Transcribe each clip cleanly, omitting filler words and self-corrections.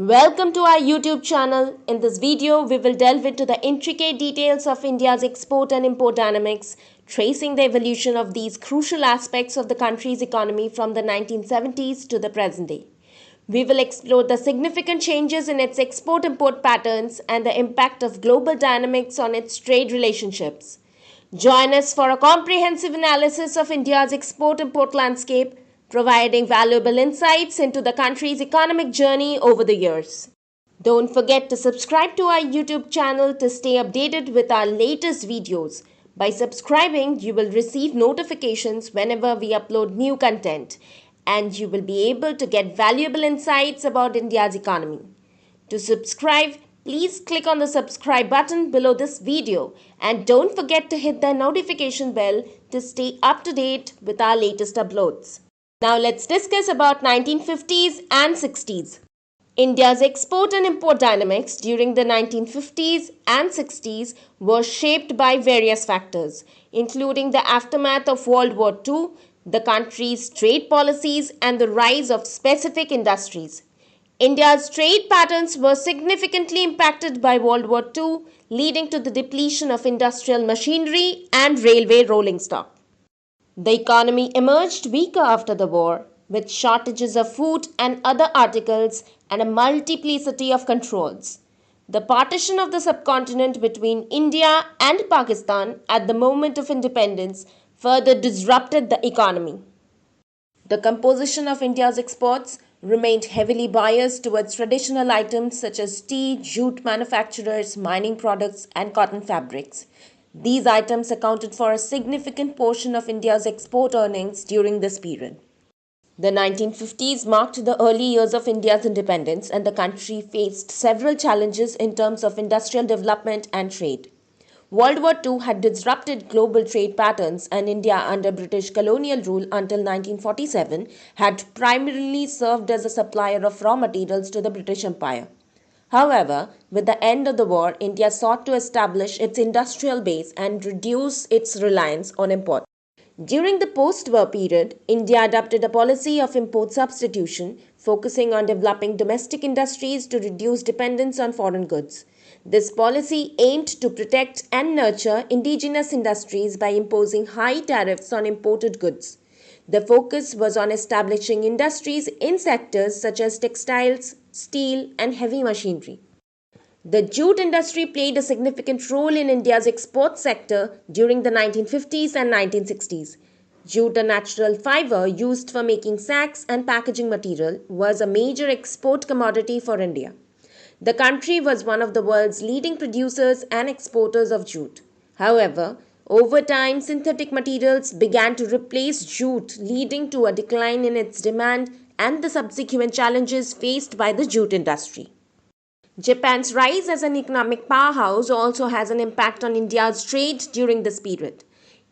Welcome to our YouTube channel. In this video, we will delve into the intricate details of India's export and import dynamics, tracing the evolution of these crucial aspects of the country's economy from the 1970s to the present day. We will explore the significant changes in its export-import patterns and the impact of global dynamics on its trade relationships. Join us for a comprehensive analysis of India's export-import landscape, providing valuable insights into the country's economic journey over the years. Don't forget to subscribe to our YouTube channel to stay updated with our latest videos. By subscribing, you will receive notifications whenever we upload new content, and you will be able to get valuable insights about India's economy. To subscribe, please click on the subscribe button below this video, and don't forget to hit the notification bell to stay up to date with our latest uploads. Now let's discuss about 1950s and 60s. India's export and import dynamics during the 1950s and 60s were shaped by various factors, including the aftermath of World War II, the country's trade policies, and the rise of specific industries. India's trade patterns were significantly impacted by World War II, leading to the depletion of industrial machinery and railway rolling stock. The economy emerged weaker after the war, with shortages of food and other articles and a multiplicity of controls. The partition of the subcontinent between India and Pakistan at the moment of independence further disrupted the economy. The composition of India's exports remained heavily biased towards traditional items such as tea, jute manufacturers, mining products, and cotton fabrics. These items accounted for a significant portion of India's export earnings during this period. The 1950s marked the early years of India's independence, and the country faced several challenges in terms of industrial development and trade. World War II had disrupted global trade patterns, and India, under British colonial rule until 1947, had primarily served as a supplier of raw materials to the British Empire. However, with the end of the war, India sought to establish its industrial base and reduce its reliance on import. During the post-war period, India adopted a policy of import substitution, focusing on developing domestic industries to reduce dependence on foreign goods. This policy aimed to protect and nurture indigenous industries by imposing high tariffs on imported goods. The focus was on establishing industries in sectors such as textiles, steel, and heavy machinery. The jute industry played a significant role in India's export sector during the 1950s and 1960s. Jute, a natural fiber used for making sacks and packaging material, was a major export commodity for India. The country was one of the world's leading producers and exporters of jute. However, over time, synthetic materials began to replace jute, leading to a decline in its demand and the subsequent challenges faced by the jute industry. Japan's rise as an economic powerhouse also has an impact on India's trade during this period.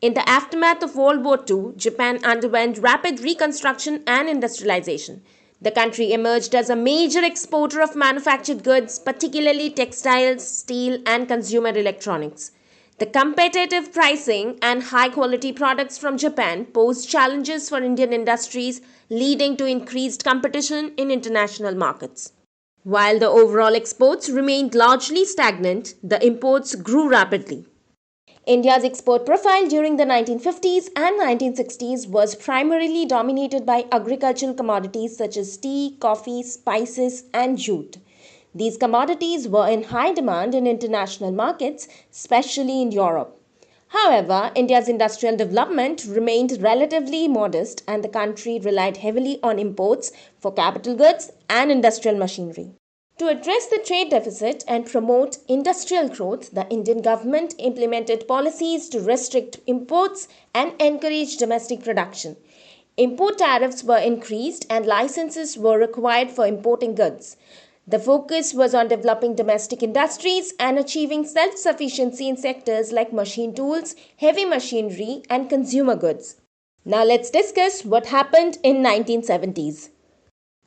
In the aftermath of World War II, Japan underwent rapid reconstruction and industrialization. The country emerged as a major exporter of manufactured goods, particularly textiles, steel, and consumer electronics. The competitive pricing and high-quality products from Japan posed challenges for Indian industries, leading to increased competition in international markets. While the overall exports remained largely stagnant, the imports grew rapidly. India's export profile during the 1950s and 1960s was primarily dominated by agricultural commodities such as tea, coffee, spices, and jute. These commodities were in high demand in international markets, especially in Europe. However, India's industrial development remained relatively modest, and the country relied heavily on imports for capital goods and industrial machinery. To address the trade deficit and promote industrial growth, the Indian government implemented policies to restrict imports and encourage domestic production. Import tariffs were increased and licenses were required for importing goods. The focus was on developing domestic industries and achieving self-sufficiency in sectors like machine tools, heavy machinery, and consumer goods. Now let's discuss what happened in 1970s.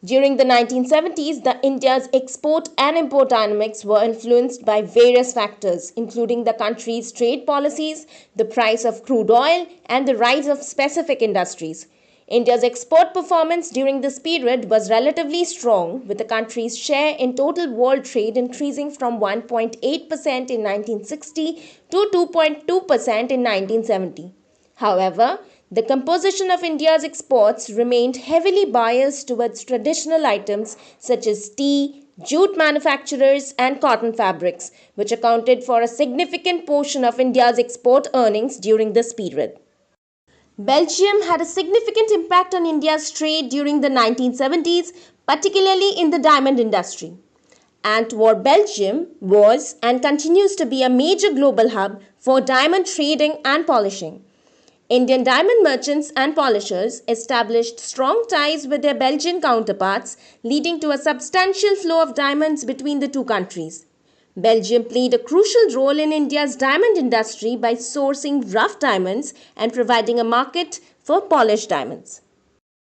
During the 1970s, India's export and import dynamics were influenced by various factors, including the country's trade policies, the price of crude oil, and the rise of specific industries. India's export performance during this period was relatively strong, with the country's share in total world trade increasing from 1.8% in 1960 to 2.2% in 1970. However, the composition of India's exports remained heavily biased towards traditional items such as tea, jute manufacturers, and cotton fabrics, which accounted for a significant portion of India's export earnings during this period. Belgium had a significant impact on India's trade during the 1970s, particularly in the diamond industry. Antwerp, Belgium was and continues to be a major global hub for diamond trading and polishing. Indian diamond merchants and polishers established strong ties with their Belgian counterparts, leading to a substantial flow of diamonds between the two countries. Belgium played a crucial role in India's diamond industry by sourcing rough diamonds and providing a market for polished diamonds.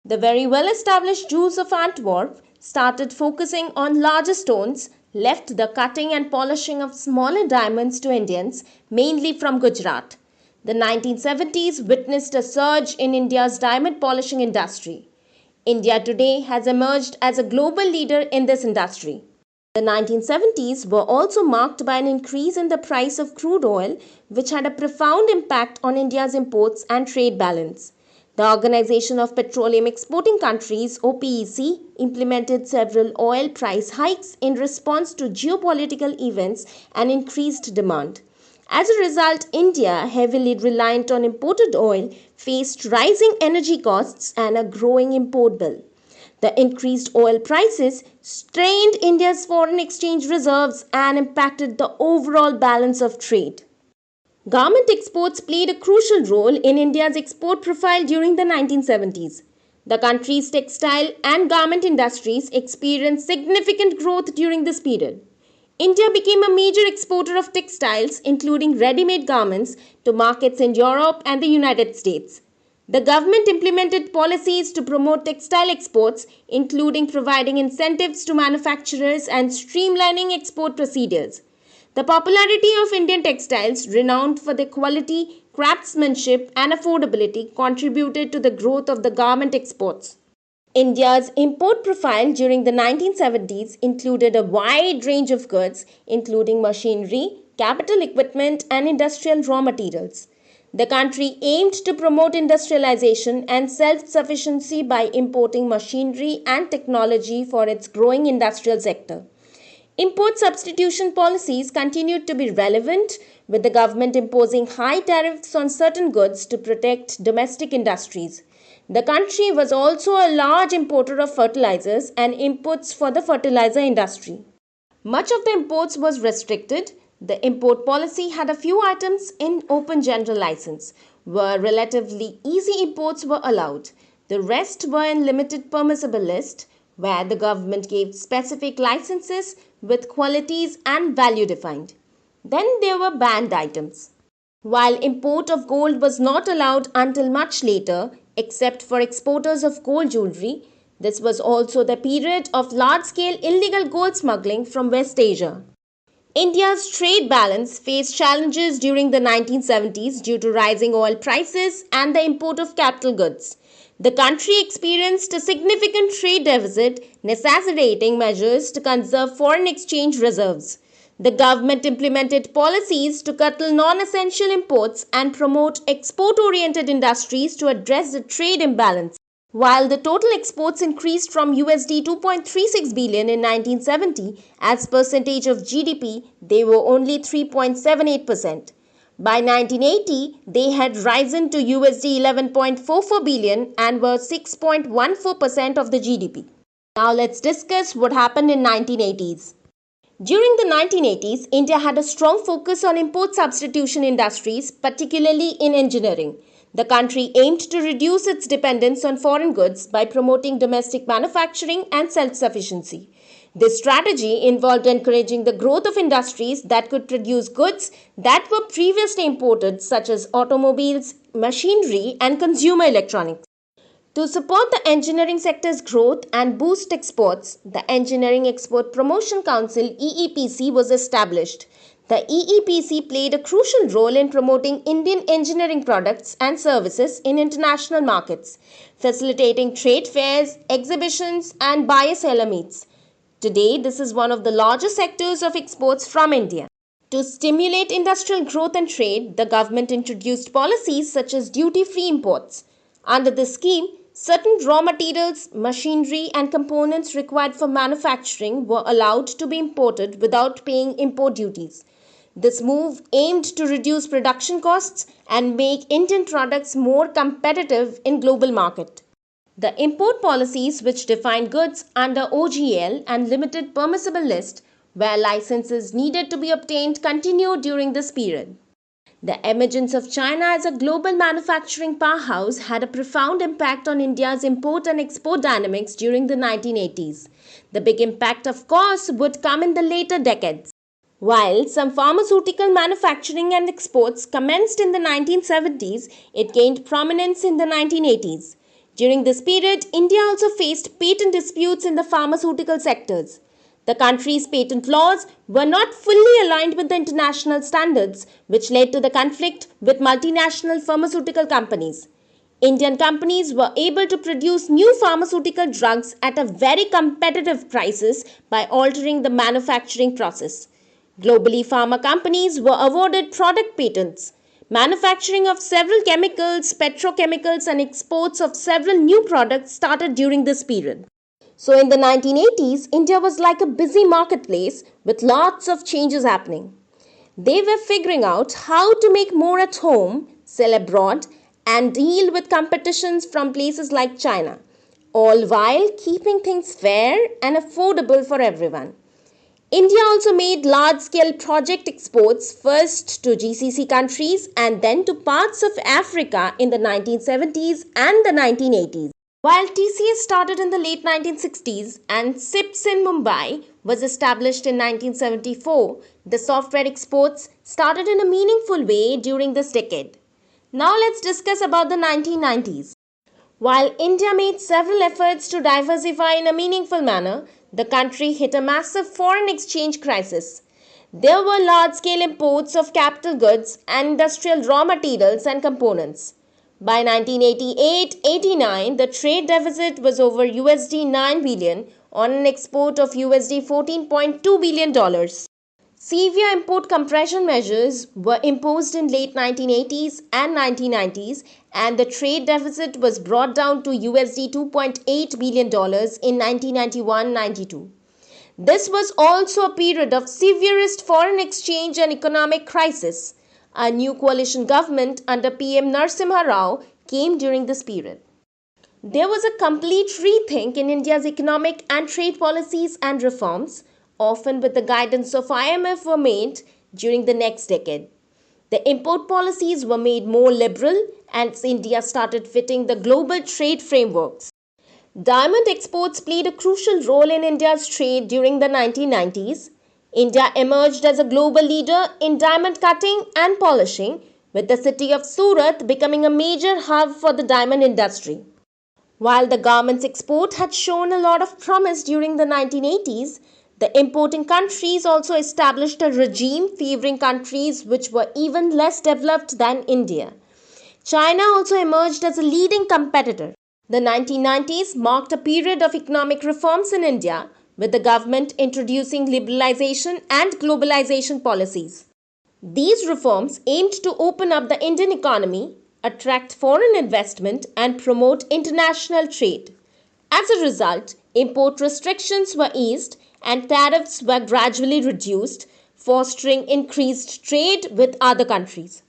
The very well-established Jews of Antwerp started focusing on larger stones, left the cutting and polishing of smaller diamonds to Indians, mainly from Gujarat. The 1970s witnessed a surge in India's diamond polishing industry. India today has emerged as a global leader in this industry. The 1970s were also marked by an increase in the price of crude oil, which had a profound impact on India's imports and trade balance. The Organization of Petroleum Exporting Countries (OPEC) implemented several oil price hikes in response to geopolitical events and increased demand. As a result, India, heavily reliant on imported oil, faced rising energy costs and a growing import bill. The increased oil prices strained India's foreign exchange reserves and impacted the overall balance of trade. Garment exports played a crucial role in India's export profile during the 1970s. The country's textile and garment industries experienced significant growth during this period. India became a major exporter of textiles, including ready-made garments, to markets in Europe and the United States. The government implemented policies to promote textile exports, including providing incentives to manufacturers and streamlining export procedures. The popularity of Indian textiles, renowned for their quality, craftsmanship, and affordability, contributed to the growth of the garment exports. India's import profile during the 1970s included a wide range of goods, including machinery, capital equipment, and industrial raw materials. The country aimed to promote industrialization and self-sufficiency by importing machinery and technology for its growing industrial sector. Import substitution policies continued to be relevant, with the government imposing high tariffs on certain goods to protect domestic industries. The country was also a large importer of fertilizers and inputs for the fertilizer industry. Much of the imports was restricted. The import policy had a few items in open general license, where relatively easy imports were allowed. The rest were in limited permissible list, where the government gave specific licenses with qualities and value defined. Then there were banned items. While import of gold was not allowed until much later, except for exporters of gold jewellery, this was also the period of large-scale illegal gold smuggling from West Asia. India's trade balance faced challenges during the 1970s due to rising oil prices and the import of capital goods. The country experienced a significant trade deficit, necessitating measures to conserve foreign exchange reserves. The government implemented policies to curtail non-essential imports and promote export-oriented industries to address the trade imbalance. While the total exports increased from USD 2.36 billion in 1970 as percentage of GDP, they were only 3.78%. By 1980, they had risen to USD 11.44 billion and were 6.14% of the GDP. Now let's discuss what happened in 1980s. During the 1980s, India had a strong focus on import substitution industries, particularly in engineering. The country aimed to reduce its dependence on foreign goods by promoting domestic manufacturing and self-sufficiency. This strategy involved encouraging the growth of industries that could produce goods that were previously imported, such as automobiles, machinery, and consumer electronics. To support the engineering sector's growth and boost exports, the Engineering Export Promotion Council (EEPC) was established. The EEPC played a crucial role in promoting Indian engineering products and services in international markets, facilitating trade fairs, exhibitions, and buyer-seller meets. Today, this is one of the largest sectors of exports from India. To stimulate industrial growth and trade, the government introduced policies such as duty-free imports. Under this scheme, certain raw materials, machinery, and components required for manufacturing were allowed to be imported without paying import duties. This move aimed to reduce production costs and make Indian products more competitive in global market. The import policies, which defined goods under OGL and limited permissible list, where licenses needed to be obtained, continued during this period. The emergence of China as a global manufacturing powerhouse had a profound impact on India's import and export dynamics during the 1980s. The big impact, of course, would come in the later decades. While some pharmaceutical manufacturing and exports commenced in the 1970s, it gained prominence in the 1980s. During this period, India also faced patent disputes in the pharmaceutical sectors. The country's patent laws were not fully aligned with the international standards, which led to the conflict with multinational pharmaceutical companies. Indian companies were able to produce new pharmaceutical drugs at a very competitive prices by altering the manufacturing process. Globally, pharma companies were awarded product patents. Manufacturing of several chemicals, petrochemicals, and exports of several new products started during this period. So in the 1980s, India was like a busy marketplace with lots of changes happening. They were figuring out how to make more at home, sell abroad, and deal with competitions from places like China, all while keeping things fair and affordable for everyone. India also made large-scale project exports first to GCC countries and then to parts of Africa in the 1970s and the 1980s. While TCS started in the late 1960s and SIPS in Mumbai was established in 1974, the software exports started in a meaningful way during this decade. Now let's discuss about the 1990s. While India made several efforts to diversify in a meaningful manner, the country hit a massive foreign exchange crisis. There were large-scale imports of capital goods and industrial raw materials and components. By 1988-89, the trade deficit was over $9 billion on an export of $14.2 billion. Severe import compression measures were imposed in late 1980s and 1990s, and the trade deficit was brought down to $2.8 billion in 1991-92. This was also a period of severest foreign exchange and economic crisis. A new coalition government under PM Narasimha Rao came during this period. There was a complete rethink in India's economic and trade policies and reforms, often with the guidance of IMF, were made during the next decade. The import policies were made more liberal as India started fitting the global trade frameworks. Diamond exports played a crucial role in India's trade during the 1990s. India emerged as a global leader in diamond cutting and polishing, with the city of Surat becoming a major hub for the diamond industry. While the garments export had shown a lot of promise during the 1980s, the importing countries also established a regime favoring countries which were even less developed than India. China also emerged as a leading competitor. The 1990s marked a period of economic reforms in India, with the government introducing liberalization and globalization policies. These reforms aimed to open up the Indian economy, attract foreign investment, and promote international trade. As a result, import restrictions were eased and tariffs were gradually reduced, fostering increased trade with other countries.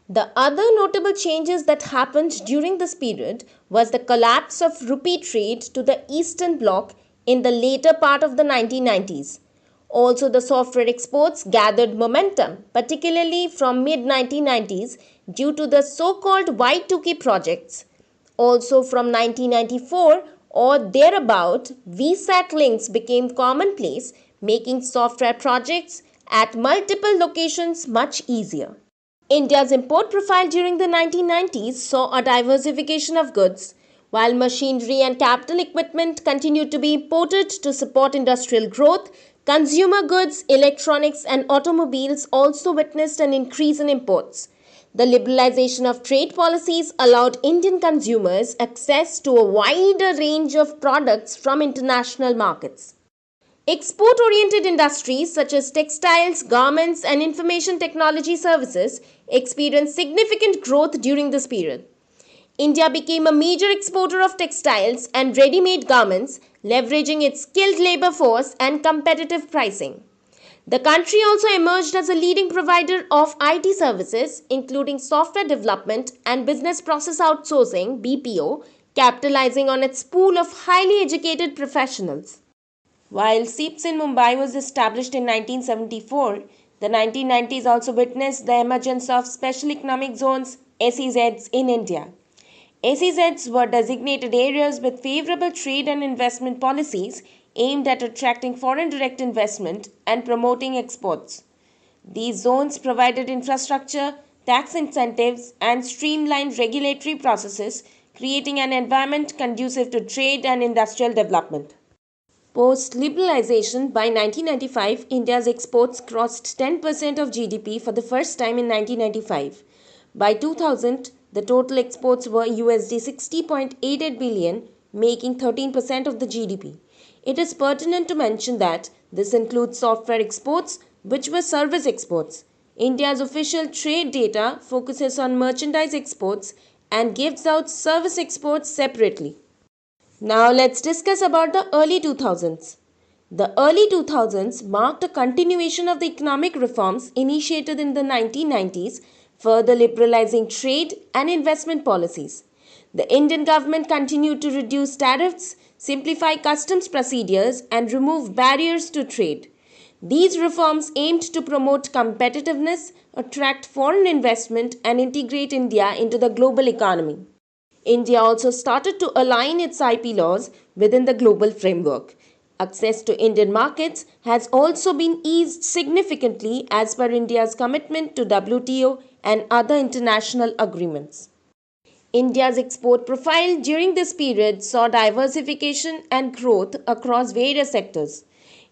The other notable changes that happened during this period was the collapse of rupee trade to the Eastern Bloc in the later part of the 1990s. Also, the software exports gathered momentum, particularly from mid-1990s due to the so-called Y2K projects. Also, from 1994 or thereabout, VSAT links became commonplace, making software projects at multiple locations much easier. India's import profile during the 1990s saw a diversification of goods. While machinery and capital equipment continued to be imported to support industrial growth, Consumer goods, electronics, and automobiles also witnessed an increase in imports. The liberalization of trade policies allowed Indian consumers access to a wider range of products from international markets. Export oriented industries such as textiles, garments, and information technology services experienced significant growth during this period. India became a major exporter of textiles and ready made garments, leveraging its skilled labor force and competitive pricing. The country also emerged as a leading provider of IT services, including software development and business process outsourcing (BPO), capitalizing on its pool of highly educated professionals. While SIPS in Mumbai was established in 1974, the 1990s also witnessed the emergence of Special Economic Zones (SEZs) in India. SEZs were designated areas with favorable trade and investment policies aimed at attracting foreign direct investment and promoting exports. These zones provided infrastructure, tax incentives, and streamlined regulatory processes, creating an environment conducive to trade and industrial development. Post liberalization, by 1995, India's exports crossed 10% of GDP for the first time in 1995. By 2000, the total exports were USD 60.88 billion, making 13% of the GDP. It is pertinent to mention that this includes software exports, which were service exports. India's official trade data focuses on merchandise exports and gives out service exports separately. Now let's discuss about the early 2000s. The early 2000s marked a continuation of the economic reforms initiated in the 1990s, further liberalizing trade and investment policies. The Indian government continued to reduce tariffs, simplify customs procedures, and remove barriers to trade. These reforms aimed to promote competitiveness, attract foreign investment, and integrate India into the global economy. India also started to align its IP laws within the global framework. Access to Indian markets has also been eased significantly as per India's commitment to WTO and other international agreements. India's export profile during this period saw diversification and growth across various sectors.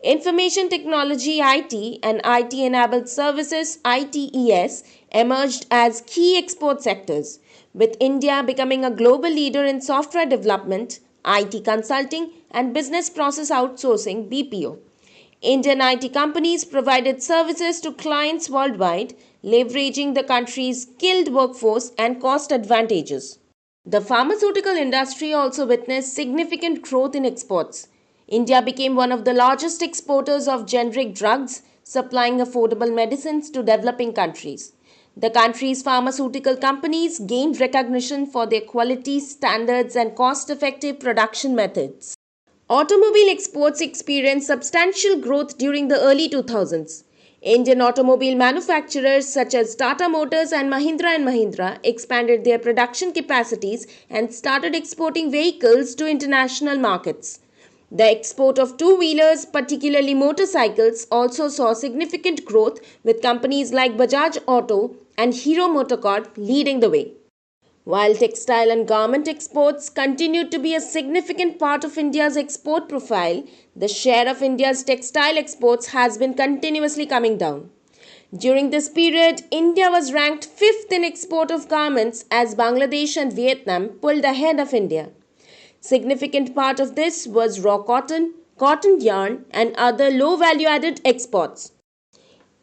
Information technology (IT) and IT enabled services (ITES) emerged as key export sectors, with India becoming a global leader in software development, IT consulting, and business process outsourcing (BPO). Indian IT companies provided services to clients worldwide, leveraging the country's skilled workforce and cost advantages. The pharmaceutical industry also witnessed significant growth in exports. India became one of the largest exporters of generic drugs, supplying affordable medicines to developing countries. The country's pharmaceutical companies gained recognition for their quality standards and cost-effective production methods. Automobile exports experienced substantial growth during the early 2000s. Indian automobile manufacturers such as Tata Motors and Mahindra expanded their production capacities and started exporting vehicles to international markets. The export of two-wheelers, particularly motorcycles, also saw significant growth, with companies like Bajaj Auto and Hero MotoCorp leading the way. While textile and garment exports continued to be a significant part of India's export profile, the share of India's textile exports has been continuously coming down. During this period, India was ranked 5th in export of garments as Bangladesh and Vietnam pulled ahead of India. Significant part of this was raw cotton, cotton yarn, and other low value added exports.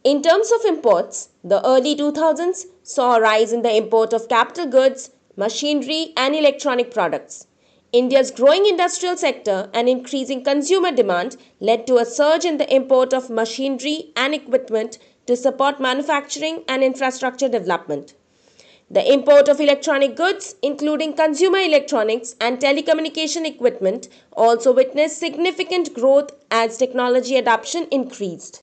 In terms of imports, the early 2000s saw a rise in the import of capital goods, machinery, and electronic products. India's growing industrial sector and increasing consumer demand led to a surge in the import of machinery and equipment to support manufacturing and infrastructure development. The import of electronic goods, including consumer electronics and telecommunication equipment, also witnessed significant growth as technology adoption increased.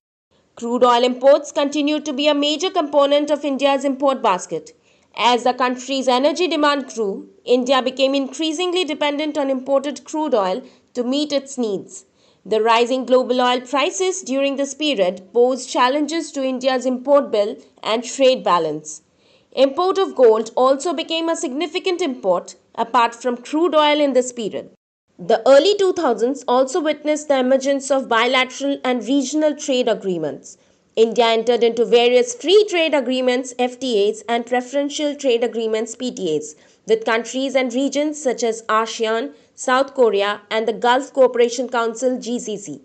Crude oil imports continued to be a major component of India's import basket. As the country's energy demand grew, India became increasingly dependent on imported crude oil to meet its needs. The rising global oil prices during this period posed challenges to India's import bill and trade balance. Import of gold also became a significant import apart from crude oil in this period. The early 2000s also witnessed the emergence of bilateral and regional trade agreements. India entered into various free trade agreements FTAs and preferential trade agreements PTAs with countries and regions such as ASEAN, South Korea, and the Gulf Cooperation Council GCC.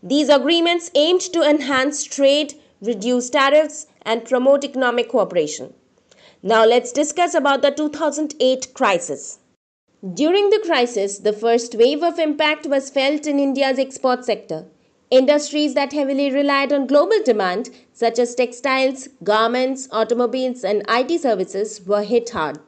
These agreements aimed to enhance trade, reduce tariffs, and promote economic cooperation. Now let's discuss about the 2008 crisis. During the crisis, the first wave of impact was felt in India's export sector. Industries that heavily relied on global demand, such as textiles, garments, automobiles, and IT services, were hit hard.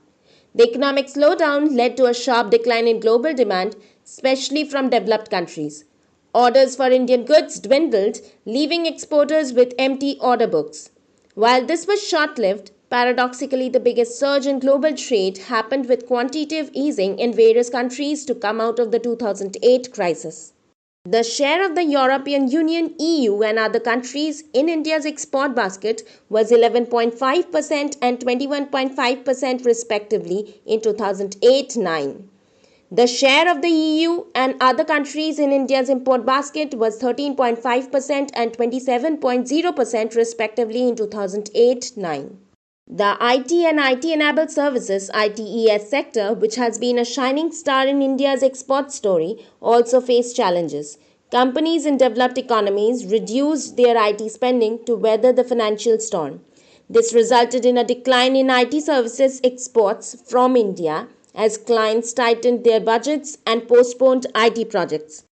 The economic slowdown led to a sharp decline in global demand, especially from developed countries. Orders for Indian goods dwindled, leaving exporters with empty order books. While this was short lived, paradoxically, the biggest surge in global trade happened with quantitative easing in various countries to come out of the 2008 crisis. The share of the European Union, EU, and other countries in India's export basket was 11.5% and 21.5% respectively in 2008-9. The share of the EU and other countries in India's import basket was 13.5% and 27.0% respectively in 2008-9. The IT and IT-enabled services (ITES) sector, which has been a shining star in India's export story, also faced challenges. Companies in developed economies reduced their IT spending to weather the financial storm. This resulted in a decline in IT services exports from India as clients tightened their budgets and postponed IT projects.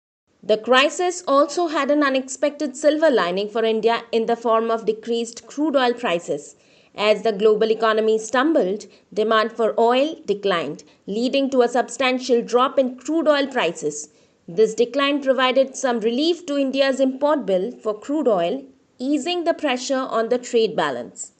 The crisis also had an unexpected silver lining for India in the form of decreased crude oil prices. As the global economy stumbled, demand for oil declined, leading to a substantial drop in crude oil prices. This decline provided some relief to India's import bill for crude oil, easing the pressure on the trade balance.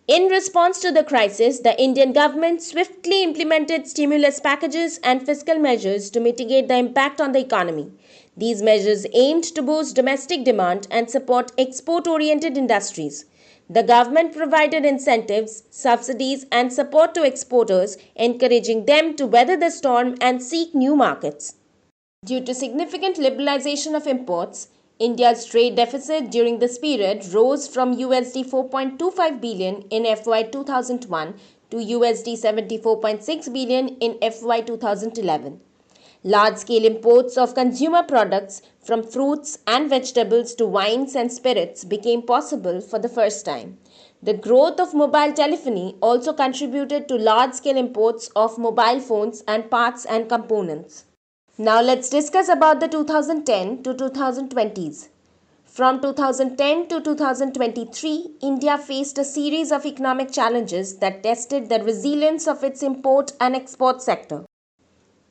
In response to the crisis, the Indian government swiftly implemented stimulus packages and fiscal measures to mitigate the impact on the economy. These measures aimed to boost domestic demand and support export-oriented industries. The government provided incentives, subsidies, and support to exporters, encouraging them to weather the storm and seek new markets. Due to significant liberalization of imports, India's trade deficit during this period rose from USD 4.25 billion in FY 2001 to USD 74.6 billion in FY 2011. Large-scale imports of consumer products from fruits and vegetables to wines and spirits became possible for the first time. The growth of mobile telephony also contributed to large-scale imports of mobile phones and parts and components. Now let's discuss about the 2010 to 2020s. From 2010 to 2023, India faced a series of economic challenges that tested the resilience of its import and export sector.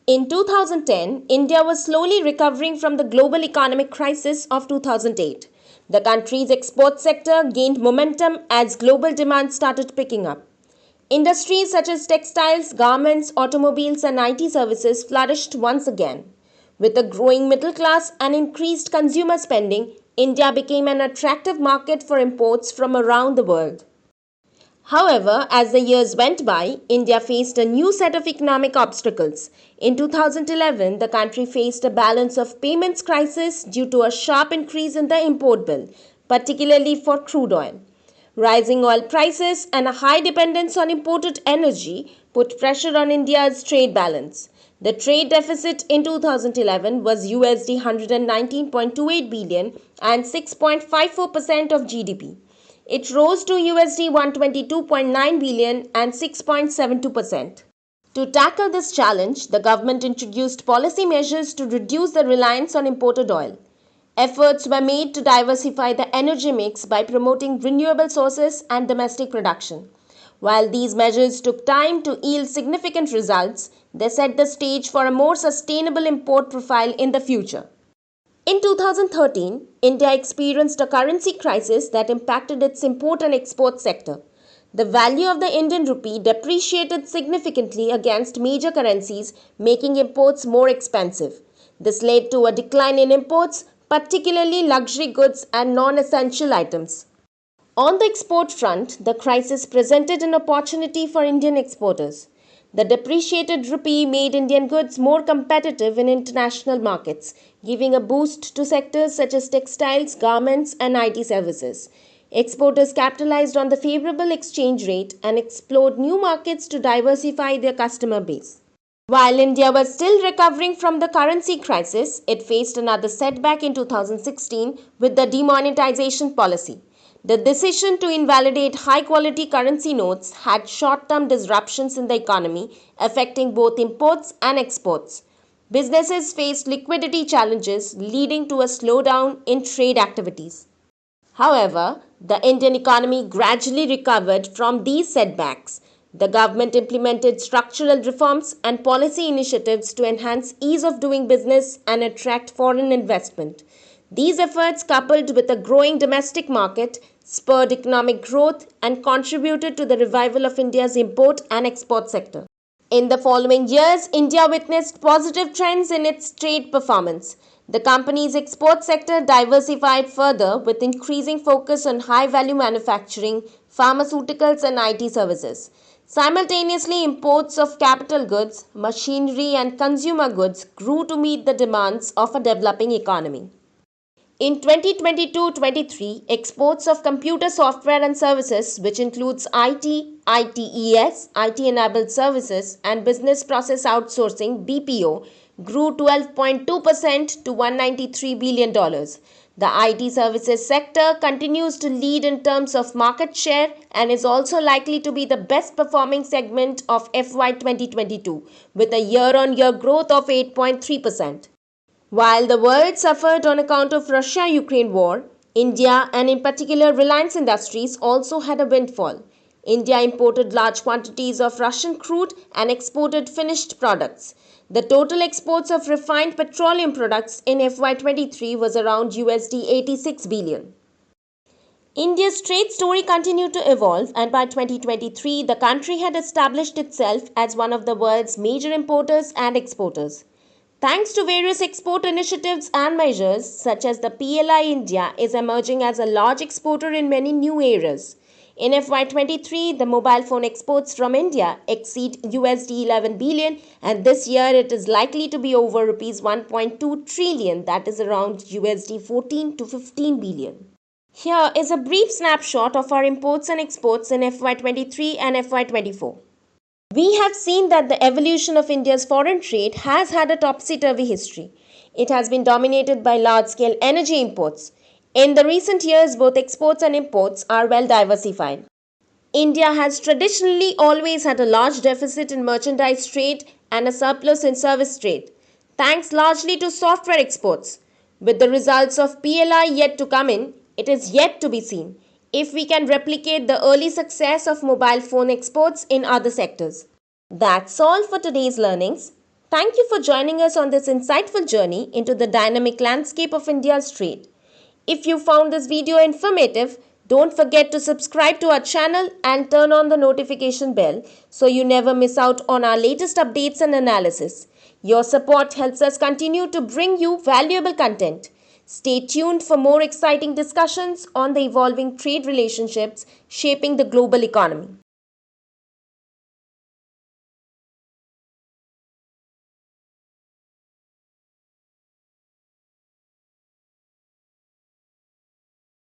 In 2010, India was slowly recovering from the global economic crisis of 2008. The country's export sector gained momentum as global demand started picking up. Industries such as textiles, garments, automobiles, and IT services flourished once again. With a growing middle class and increased consumer spending, India became an attractive market for imports from around the world. However, as the years went by, India faced a new set of economic obstacles. In 2011, the country faced a balance of payments crisis due to a sharp increase in the import bill, particularly for crude oil. Rising oil prices and a high dependence on imported energy put pressure on India's trade balance. The trade deficit in 2011 was USD 119.28 billion and 6.54% of GDP. It rose to USD 122.9 billion and 6.72%. To tackle this challenge, the government introduced policy measures to reduce the reliance on imported oil. Efforts were made to diversify the energy mix by promoting renewable sources and domestic production. While these measures took time to yield significant results, they set the stage for a more sustainable import profile in the future. In 2013, India experienced a currency crisis that impacted its import and export sector. The value of the Indian rupee depreciated significantly against major currencies, making imports more expensive. This led to a decline in imports, particularly luxury goods and non-essential items. On the export front, the crisis presented an opportunity for Indian exporters. The depreciated rupee made Indian goods more competitive in international markets, giving a boost to sectors such as textiles, garments, and IT services. Exporters capitalized on the favorable exchange rate and explored new markets to diversify their customer base. While India was still recovering from the currency crisis, it faced another setback in 2016 with the demonetization policy. The decision to invalidate high quality currency notes had short term disruptions in the economy, affecting both imports and exports. Businesses faced liquidity challenges, leading to a slowdown in trade activities. However, the Indian economy gradually recovered from these setbacks. The government implemented structural reforms and policy initiatives to enhance ease of doing business and attract foreign investment. These efforts, coupled with a growing domestic market, spurred economic growth and contributed to the revival of India's import and export sector. In the following years, India witnessed positive trends in its trade performance. The company's export sector diversified further with increasing focus on high-value manufacturing, pharmaceuticals and IT services. Simultaneously, imports of capital goods, machinery and consumer goods grew to meet the demands of a developing economy. In 2022-23, exports of computer software and services, which includes IT, iNDIA'S, IT-enabled services, and business process outsourcing (BPO), grew 12.2% to $193 billion. The IT services sector continues to lead in terms of market share and is also likely to be the best performing segment of FY 2022, with a year-on-year growth of 8.3%. While the world suffered on account of Russia-Ukraine war, India and in particular Reliance Industries also had a windfall. India imported large quantities of Russian crude and exported finished products. The total exports of refined petroleum products in FY23 was around $86 billion. India's trade story continued to evolve, and by 2023 the country had established itself as one of the world's major importers and exporters. Thanks to various export initiatives and measures, such as the PLI, India is emerging as a large exporter in many new areas. In FY23, the mobile phone exports from India exceed $11 billion, and this year it is likely to be over rupees 1.2 trillion, that is around $14 to 15 billion. Here is a brief snapshot of our imports and exports in FY23 and FY24. We have seen that the evolution of India's foreign trade has had a topsy-turvy history. It has been dominated by large-scale energy imports. In the recent years, both exports and imports are well diversified. India has traditionally always had a large deficit in merchandise trade and a surplus in service trade, thanks largely to software exports. With the results of PLI yet to come in, it is yet to be seen if we can replicate the early success of mobile phone exports in other sectors. That's all for today's learnings. Thank you for joining us on this insightful journey into the dynamic landscape of India's trade. If you found this video informative, don't forget to subscribe to our channel and turn on the notification bell so you never miss out on our latest updates and analysis. Your support helps us continue to bring you valuable content. Stay tuned for more exciting discussions on the evolving trade relationships shaping the global economy.